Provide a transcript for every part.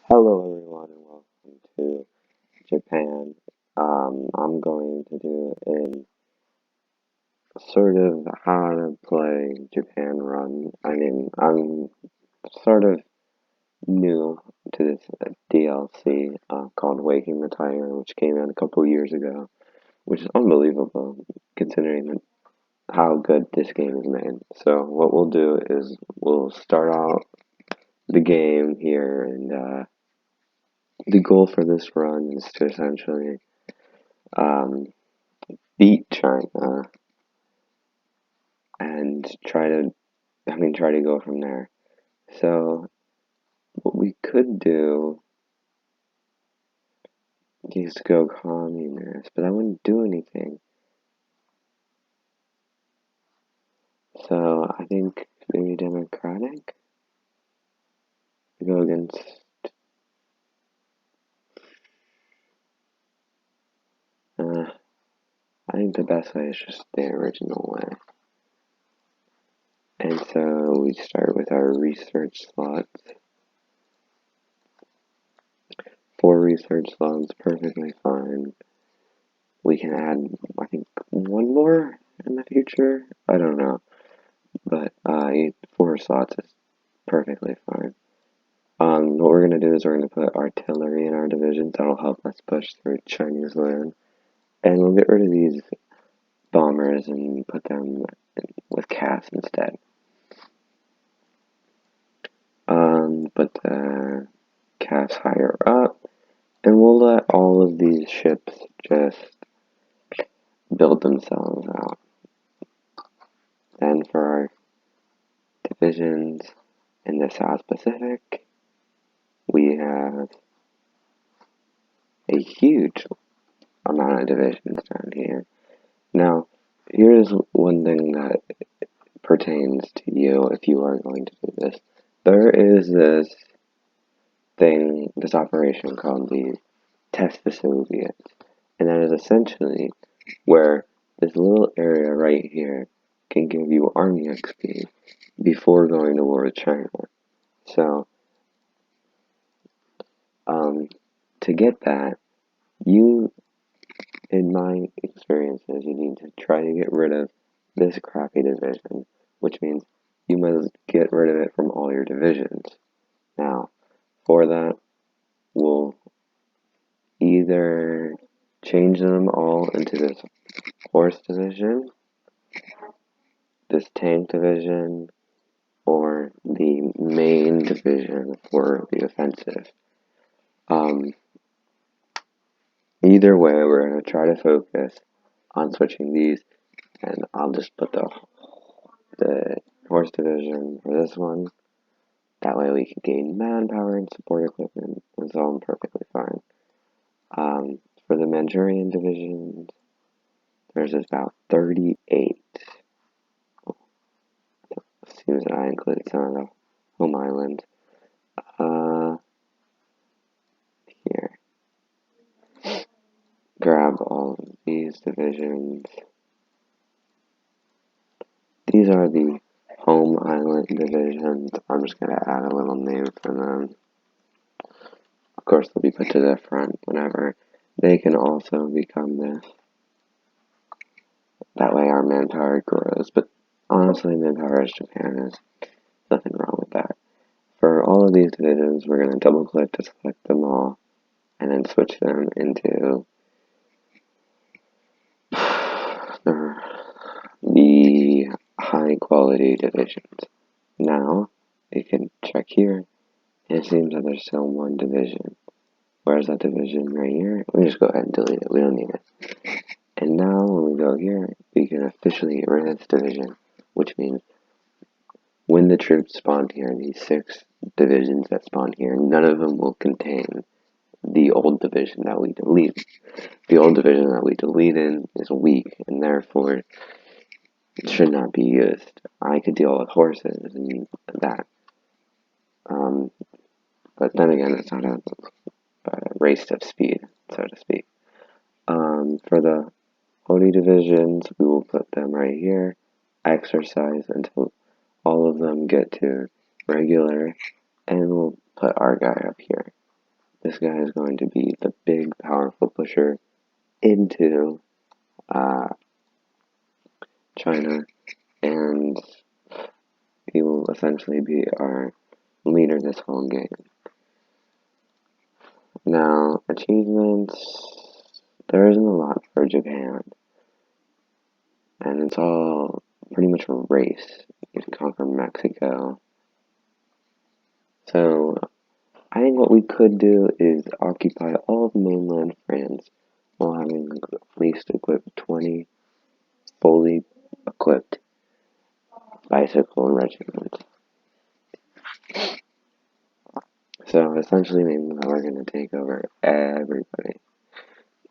Hello everyone and welcome to Japan. I'm going to do a sort of how to play Japan run. I'm sort of new to this DLC called Waking the Tiger, which came out a couple years ago, which is unbelievable considering how good this game is made. So what we'll do is we'll start out the game here, and the goal for this run is to essentially um, beat China and try to go from there. So what we could do is go communist, but that wouldn't do anything. So I think maybe democratic. Go against. I think the best way is just the original way. And so we start with our research slots. 4 research slots, perfectly fine. We can add, I think, 1 more in the future. I don't know, but 4 slots is perfectly fine. What we're gonna do is we're gonna put artillery in our divisions. That'll help us push through Chinese land, and we'll get rid of these bombers and put them with CAS instead. Put the CAS higher up, and we'll let all of these ships just build themselves out. Then for our divisions in the South Pacific, we have a huge amount of divisions down here. Now, here's one thing that pertains to you if you are going to do this. There is this operation called the Test the Soviets, and that is essentially where this little area right here can give you army XP before going to war with China. So, to get that, in my experiences, you need to try to get rid of this crappy division, which means you must get rid of it from all your divisions. Now, for that, we'll either change them all into this horse division, this tank division, or the main division for the offensive. Either way, we're going to try to focus on switching these, and I'll just put the horse division for this one. That way we can gain manpower and support equipment, and so I'm perfectly fine. For the Mandarin Divisions, there's about 38. Seems that I included some of the home islands. Here. Grab all of these divisions. These are the home island divisions. I'm just going to add a little name for them. Of course, they'll be put to the front whenever. They can also become this. That way our manpower grows. But honestly, manpower as Japan is nothing wrong with that. For all of these divisions, we're going to double click to select them all and then switch them into the high quality divisions. Now, you can check here, and it seems that there's still 1 division. Where's that division right here? We just go ahead and delete it. We don't need it. And now, when we go here, we can officially get rid of this division, which means when the troops spawn here, these 6 divisions that spawn here, none of them will contain the old division that we deleted. The old division that we deleted is weak, and therefore it should not be used. I could deal with horses and that. But then again, it's not a race to speed, so to speak. For the Hody divisions, we will put them right here. Exercise until all of them get to regular, and we'll put our guy up here. This guy is going to be the big, powerful pusher into China, and he will essentially be our leader this whole game. Now, achievements, there isn't a lot for Japan, and it's all pretty much a race. You can conquer Mexico. So, I think what we could do is occupy all of mainland France while having at least equipped 20 fully equipped bicycle regiments. So essentially means that we're going to take over everybody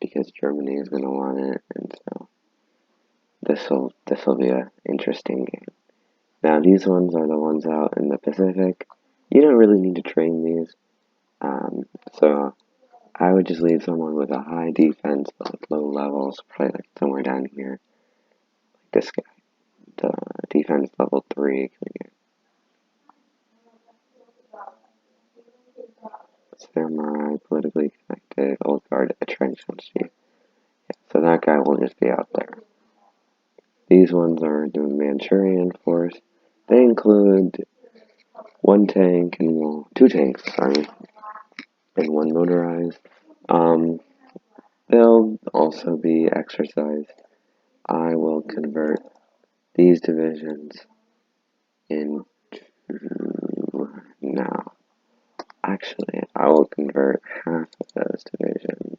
because Germany is going to want it, and so this will be an interesting game. Now these ones are the ones out in the Pacific. You don't really need to train these, so I would just leave someone with a high defense but like low levels, probably like somewhere down here, like this guy, the defense level 3. Samurai, politically connected, old guard, a trench chief. So that guy will just be out there. These ones are the Manchurian force. They include one tank and, well, 2 tanks, sorry, and 1 motorized. They'll also be exercised. I will convert these divisions into, now, actually, I will convert half of those divisions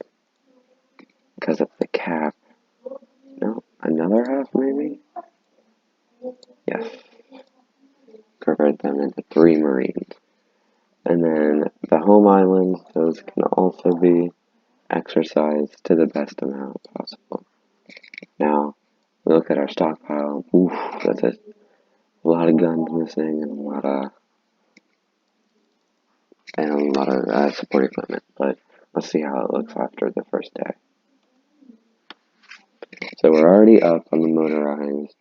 because of the cap. No, another half maybe? Yes. Convert them into 3 Marines. And then the home islands, those can also be exercised to the best amount possible. Now, we look at our stockpile. Oof, that's a lot of guns missing and a lot of support equipment. But let's see how it looks after the first day. So we're already up on the motorized.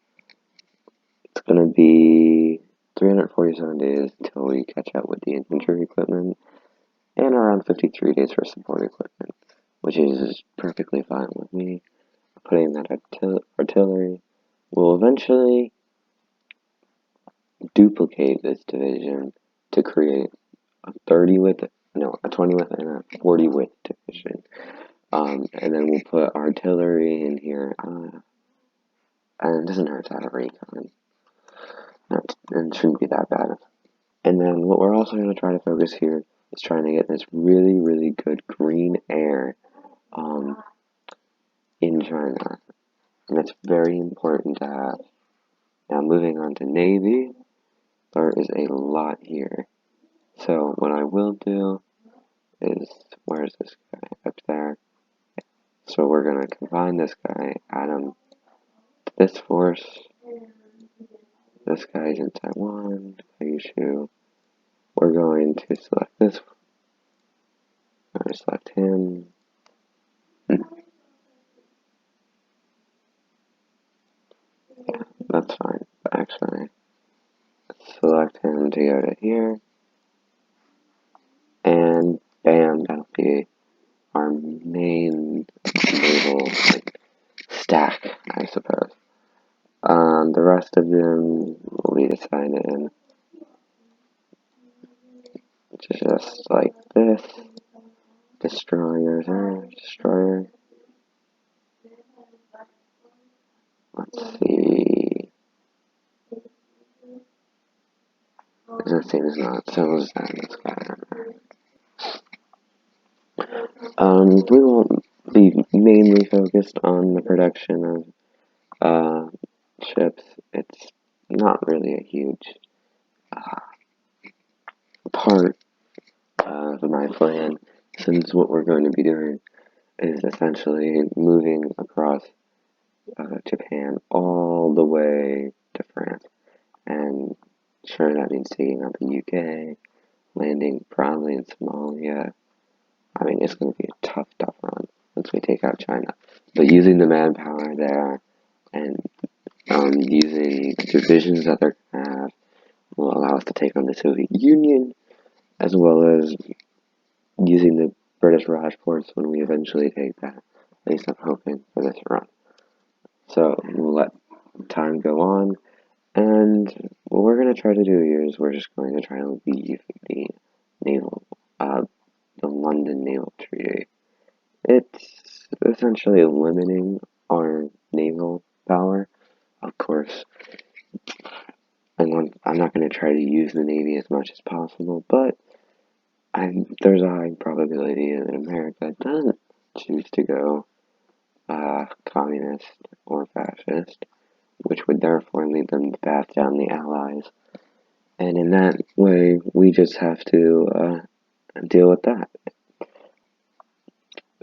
It's gonna be 347 days until we catch up with the infantry equipment, and around 53 days for support equipment, which is perfectly fine with me. Putting that artillery will eventually duplicate this division to create a 20 width and a 40 width division. And then we'll put artillery in here, and it doesn't hurt to have a recon. It shouldn't be that bad. And then what we're also going to try to focus here is trying to get this really, really good green air in China. And that's very important to have. Now moving on to Navy, there is a lot here. So what I will do is, where's this guy? Up there. So we're going to combine this guy, add him to this force. This guy's in Taiwan, Kyushu. We're going to select this. I'm going to select him. Yeah, that's fine. But actually, select him to go to here. And bam, that'll be our main naval stack, I suppose. The rest of them will be decided in, which is just like this. Destroyers are destroyer. Let's see. This thing is not, so is that this guy. We won't be mainly focused on the production of ships. It's not really a huge part of my plan, since what we're going to be doing is essentially moving across Japan all the way to France. And sure, that means taking out the UK, landing probably in Somalia. I mean, it's going to be a tough run once we take out China. But using the manpower there and using divisions that they're going to have will allow us to take on the Soviet Union, as well as using the British Raj force when we eventually take that. At least I'm hoping for this run. So we'll let time go on, and what we're going to try to do here is we're just going to try to leave the naval, the London Naval Treaty. It's essentially limiting our naval power. Of course, I'm not going to try to use the Navy as much as possible, but there's a high probability that America doesn't choose to go communist or fascist, which would therefore lead them to back down the Allies. And in that way, we just have to deal with that.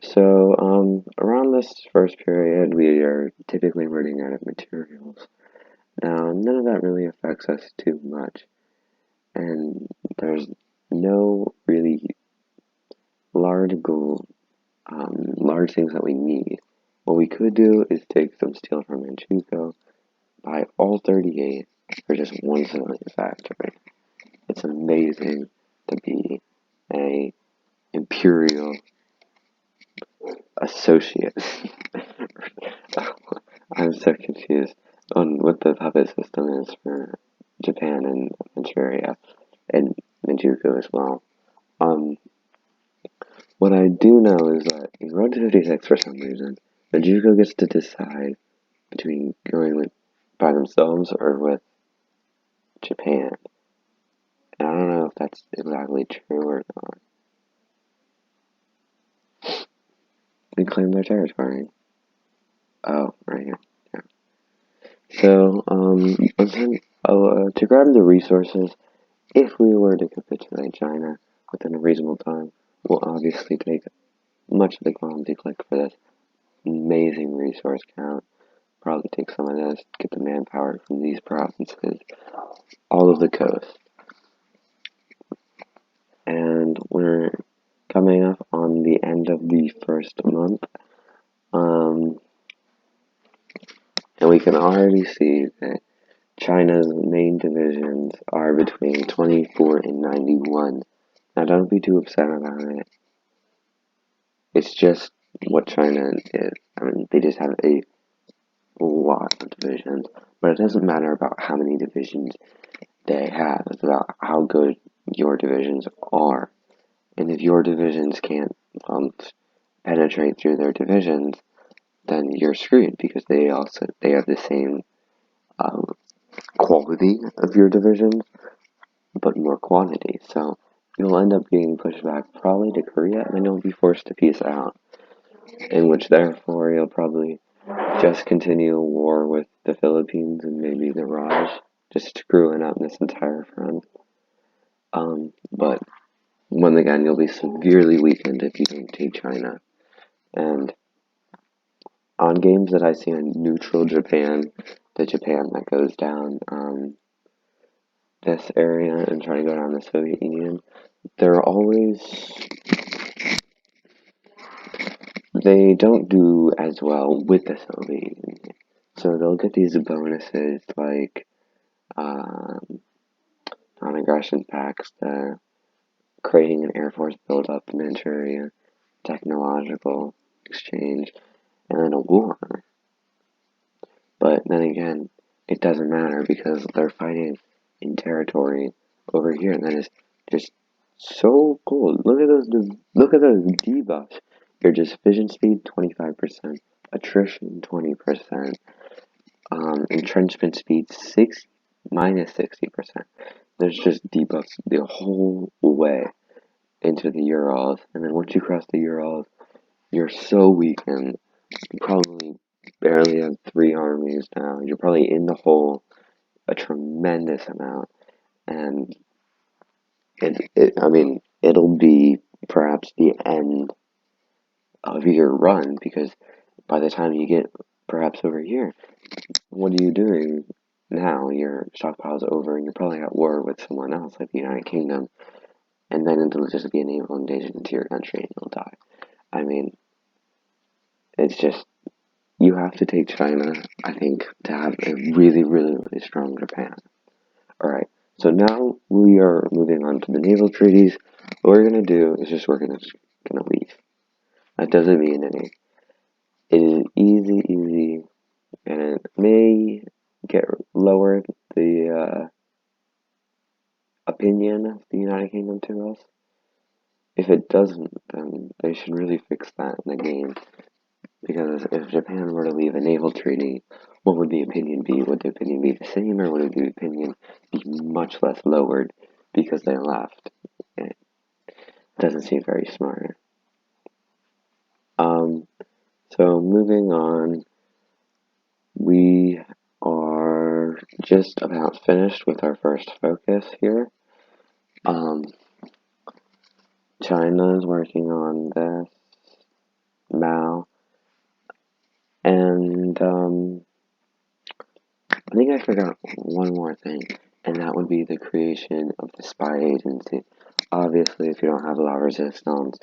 So, around this first period, we are typically running out of materials. Now, none of that really affects us too much, and there's no really large things that we need. What we could do is take some steel from Manchukuo, buy all 38 for just one civilian factory. It's amazing to be a imperial associate. I'm so confused on what the puppet system is for Japan and Manchuria, and Manchukuo as well. What I do know is that in Road to 56, for some reason, Manchukuo gets to decide between going with by themselves or with Japan. And I don't know if that's exactly true or not. We claim their territory. Oh, right here. Yeah. So, to grab the resources, if we were to capitulate China within a reasonable time, we'll obviously take much of the Guangxi click for this amazing resource count. Probably take some of this, get the manpower from these provinces, all of the coast. And we're coming up on the end of the first month. And we can already see that China's main divisions are between 24 and 91. Now, don't be too upset about it. It's just what China is. I mean, they just have a lot of divisions, but it doesn't matter about how many divisions they have. It's about how good your divisions are. And if your divisions can't penetrate through their divisions, then you're screwed because they have the same quality of your divisions, but more quantity. So you'll end up getting pushed back probably to Korea, and then you'll be forced to peace out. In which, therefore, you'll probably just continue a war with the Philippines and maybe the Raj, just screwing up this entire front. But once again, you'll be severely weakened if you don't take China. And on games that I see on neutral Japan, the Japan that goes down this area and try to go down the Soviet Union, they don't do as well with the Soviet Union. So they'll get these bonuses like non-aggression pacts, creating an Air Force build-up in Manchuria, technological exchange, and then a war. But then again, it doesn't matter because they're fighting in territory over here, and that is just so cool. Look at those debuffs. Your division speed 25%, attrition 20%, entrenchment speed minus 60%. There's just debuffs the whole way into the Urals, and then once you cross the Urals, you're so weakened. You probably barely have 3 armies now. You're probably in the hole a tremendous amount, and it'll be perhaps the end of your run, because by the time you get perhaps over here, what are you doing now? Your stockpile's over, and you're probably at war with someone else, like the United Kingdom, and then it'll just be a naval invasion into your country, and you'll die. I mean, it's just, you have to take China, I think, to have a really, really, really strong Japan. Alright, so now we are moving on to the naval treaties. What we're going to do is just we're going to gonna leave. That doesn't mean any. It is easy, and it may get lower the opinion of the United Kingdom to us. If it doesn't, then they should really fix that in the game. Because if Japan were to leave a naval treaty, what would the opinion be? Would the opinion be the same, or would the opinion be much less lowered because they left? It doesn't seem very smart. So moving on, we are just about finished with our first focus here. China is working on this now, and I think I forgot one more thing, and that would be the creation of the spy agency. Obviously, if you don't have a lot of resistance,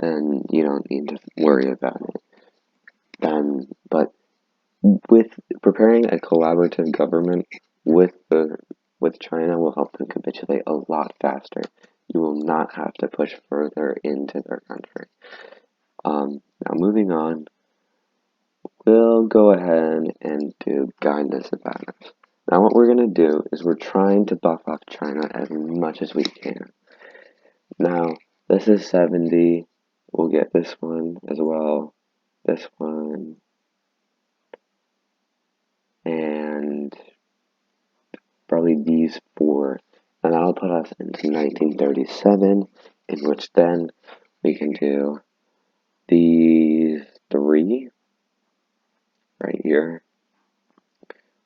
then you don't need to worry about it. But with preparing a collaborative government with China will help them capitulate a lot faster. You will not have to push further into their country. Now moving on, we'll go ahead and do guidance and patterns. Now what we're going to do is we're trying to buff up China as much as we can. Now, this is 70. We'll get this one as well. This one. And probably these four. And that'll put us into 1937, in which then we can do these three right here,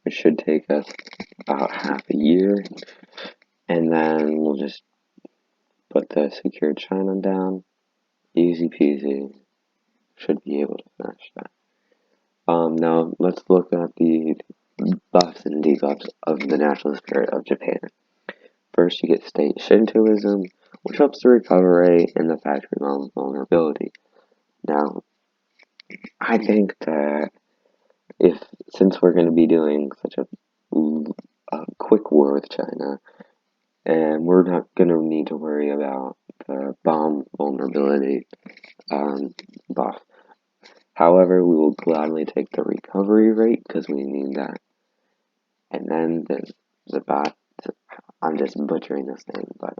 which should take us about half a year. And then we'll just put the secured China down. Easy peasy. Should be able to finish that. Now let's look at the buffs and debuffs of the national spirit of Japan. First, you get state Shintoism, which helps the recovery and the factory vulnerability. Now, I think that since we're going to be doing such a quick war with China, and we're not going to need to worry about the bomb vulnerability buff. However, we will gladly take the recovery rate because we need that. And then there's the bot. I'm just butchering this name, but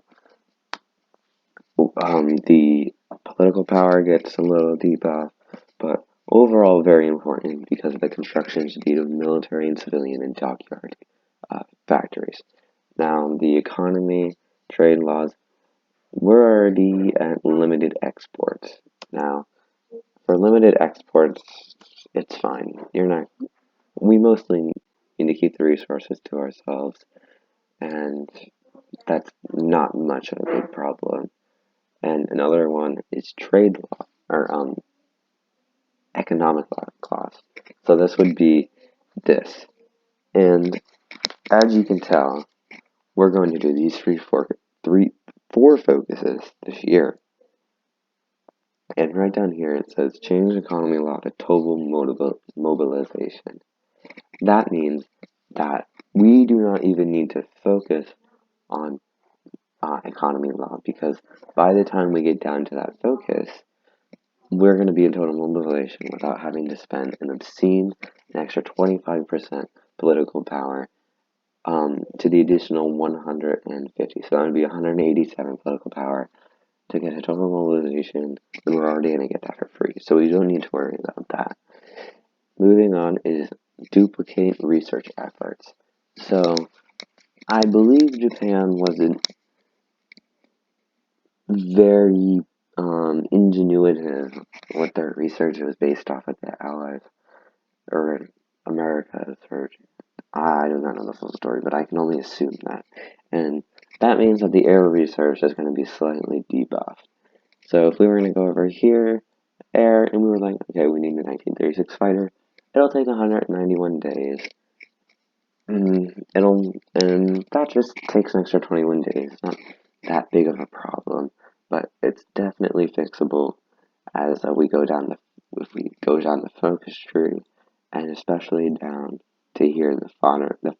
the political power gets a little debuff, but overall very important because of the construction speed of military and civilian and dockyard factories. Now, the economy, trade laws, we're already at limited exports. Now, for limited exports, it's fine. We mostly need to keep the resources to ourselves, and that's not much of a big problem. And another one is trade law, or economic law clause. So this would be this. And as you can tell, we're going to do these four focuses this year. And right down here it says change economy law to total mobilization. That means that we do not even need to focus on economy law, because by the time we get down to that focus, we're going to be in total mobilization without having to spend an obscene an extra 25% political power to the additional 150. So that would be 187 political power to get a total mobilization, and we're already going to get that for free. So we don't need to worry about that. Moving on is duplicate research efforts. So I believe Japan wasn't very ingenuitive with their research. It was based off of the Allies or America's version. I do not know the full story, but I can only assume that. And that means that the air research is going to be slightly debuffed. So if we were going to go over here, air, and we were like, okay, we need a 1936 fighter, it'll take 191 days. And that just takes an extra 21 days. It's not that big of a problem, but it's definitely fixable as we go down the focus tree, and especially down to here the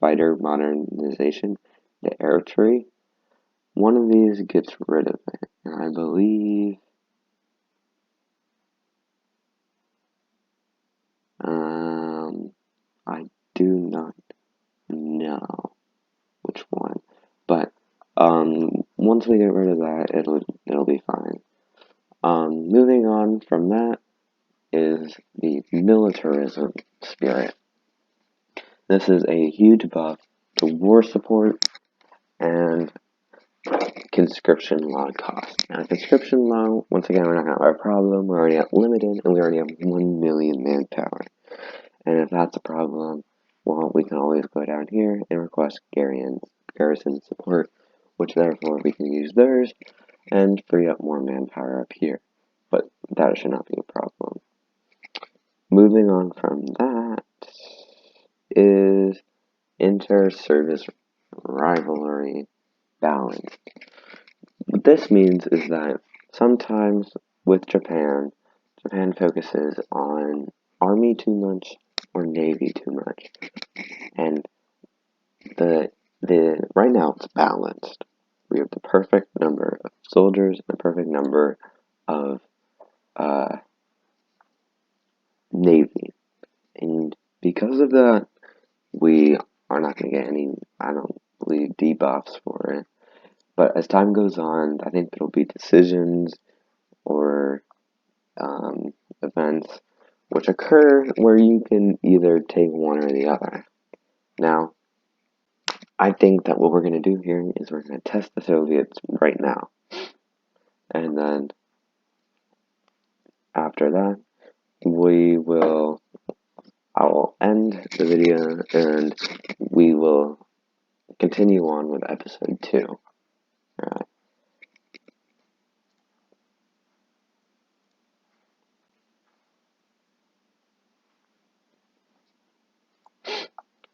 fighter modernization, the air tree. One of these gets rid of it, and I believe do not know which one, but once we get rid of that, it'll be fine. Moving on from that is the Militarism Spirit. This is a huge buff to war support and conscription law cost. Now, conscription law, once again, we're not going to have a problem. We're already at limited, and we already have 1 million manpower. And if that's a problem, well, we can always go down here and request garrison support, which therefore we can use theirs and free up more manpower up here. But that should not be a problem. Moving on from that is inter-service rivalry balance. What this means is that sometimes with Japan focuses on army too much or navy too much, and the right now it's balanced. We have the perfect number of soldiers and the perfect number of navy, and because of that, we are not going to get any, I don't believe, debuffs for it. But as time goes on, I think there'll be decisions or events which occur where you can either take one or the other. Now, I think that what we're going to do here is we're going to test the Soviets right now. And then after that, I will end the video and we will continue on with episode 2. Alright.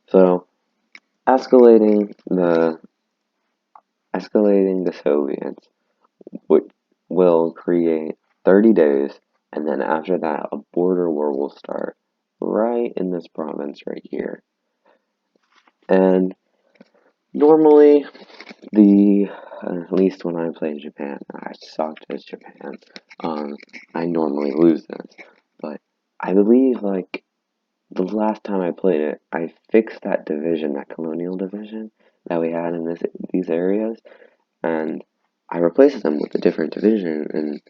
So, escalating the Soviets will create 30 days, and then after that, a border war will start right in this province right here. And normally, at least when I play Japan, I sucked as Japan. I normally lose this, but I believe the last time I played it, I fixed that division, that colonial division that we had in these areas, and I replaced them with a different division, and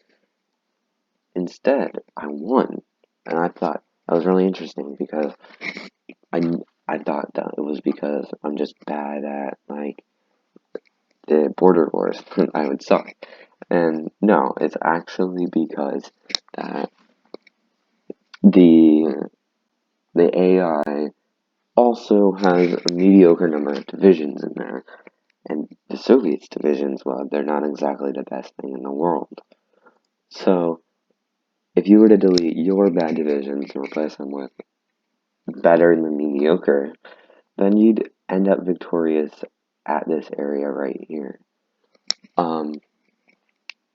instead I won. And I thought that was really interesting because I thought that it was because I'm just bad at the border wars. I would suck. And no, it's actually because that the AI also has a mediocre number of divisions in there. And the Soviets' divisions, well, they're not exactly the best thing in the world. So, if you were to delete your bad divisions and replace them with better than mediocre, then you'd end up victorious at this area right here.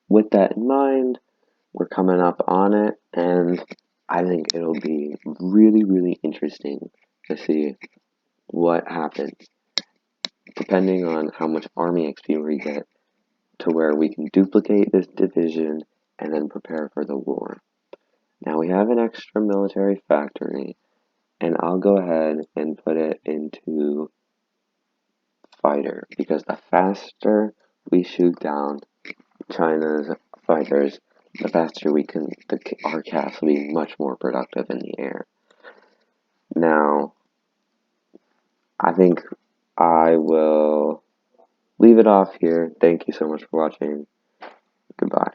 With that in mind, we're coming up on it, and I think it'll be really, really interesting to see what happens, depending on how much army XP we get, to where we can duplicate this division and then prepare for the war. Now we have an extra military factory, and I'll go ahead and put it into fighter, because the faster we shoot down China's fighters, the faster our cast will be much more productive in the air. Now, I think I will leave it off here. Thank you so much for watching. Goodbye.